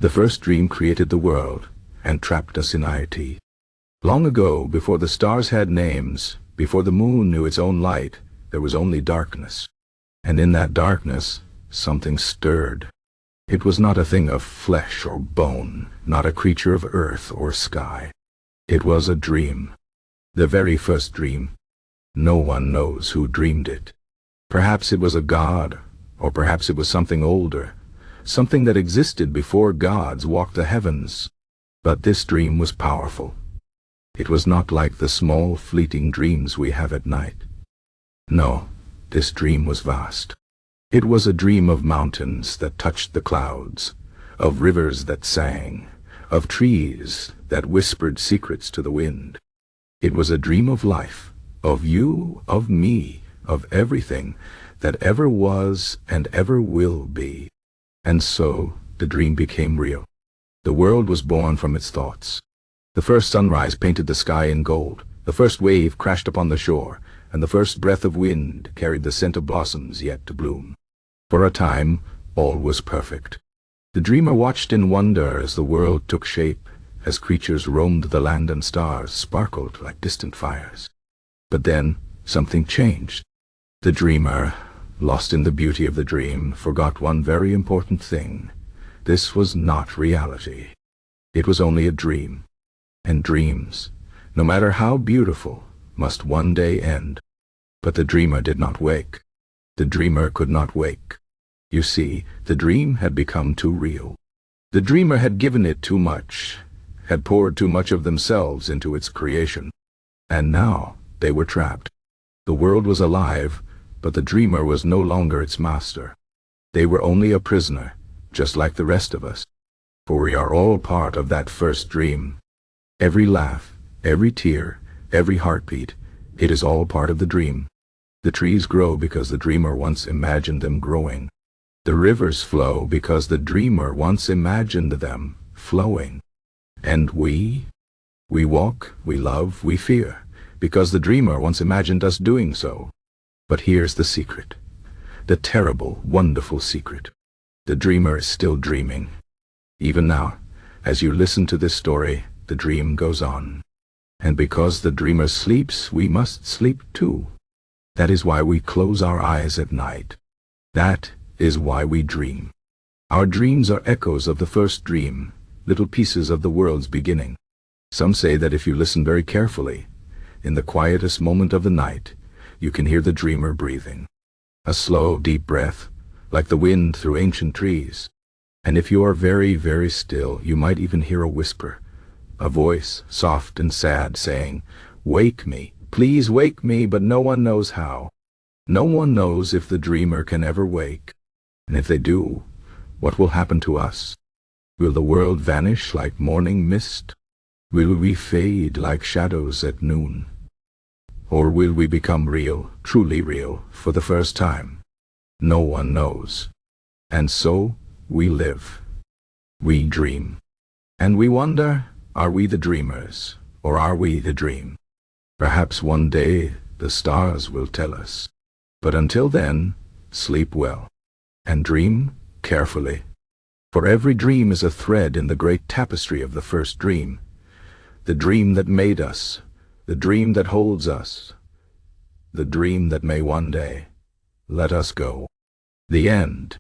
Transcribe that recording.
The first dream created the world and trapped us in it. Long ago, before the stars had names, before the moon knew its own light, there was only darkness. And in that darkness, something stirred. It was not a thing of flesh or bone, not a creature of earth or sky. It was a dream. The very first dream. No one knows who dreamed it. Perhaps it was a god, or perhaps it was something older, something that existed before gods walked the heavens. But this dream was powerful. It was not like the small, fleeting dreams we have at night. No, this dream was vast. It was a dream of mountains that touched the clouds, of rivers that sang, of trees that whispered secrets to the wind. It was a dream of life, of you, of me, of everything that ever was and ever will be. And so the dream became real. The world was born from its thoughts. The first sunrise painted the sky in gold, the first wave crashed upon the shore, and the first breath of wind carried the scent of blossoms yet to bloom. For a time, all was perfect. The dreamer watched in wonder as the world took shape, as creatures roamed the land and stars sparkled like distant fires. But then, something changed. The dreamer, lost in the beauty of the dream, forgot one very important thing. This was not reality. It was only a dream. And dreams, no matter how beautiful, must one day end. But the dreamer did not wake. The dreamer could not wake. You see, the dream had become too real. The dreamer had given it too much, had poured too much of themselves into its creation. And now they were trapped. The world was alive, but the dreamer was no longer its master. They were only a prisoner, just like the rest of us. For we are all part of that first dream. Every laugh, every tear, every heartbeat, it is all part of the dream. The trees grow because the dreamer once imagined them growing. The rivers flow because the dreamer once imagined them flowing. And we walk, we love, we fear, because the dreamer once imagined us doing so. But here's the secret, the terrible, wonderful secret. The dreamer is still dreaming. Even now, as you listen to this story, the dream goes on. And because the dreamer sleeps, we must sleep too. That is why we close our eyes at night. That is why we dream. Our dreams are echoes of the first dream, little pieces of the world's beginning. Some say that if you listen very carefully, in the quietest moment of the night, you can hear the dreamer breathing. A slow, deep breath, like the wind through ancient trees. And if you are very, very still, you might even hear a whisper, a voice, soft and sad, saying, "Wake me, please wake me," but no one knows how. No one knows if the dreamer can ever wake. And if they do, what will happen to us? Will the world vanish like morning mist? Will we fade like shadows at noon? Or will we become real, truly real, for the first time? No one knows. And so we live. We dream. And we wonder, are we the dreamers, or are we the dream? Perhaps one day the stars will tell us. But until then, sleep well, and dream carefully. For every dream is a thread in the great tapestry of the first dream. The dream that made us, the dream that holds us, the dream that may one day let us go. The end.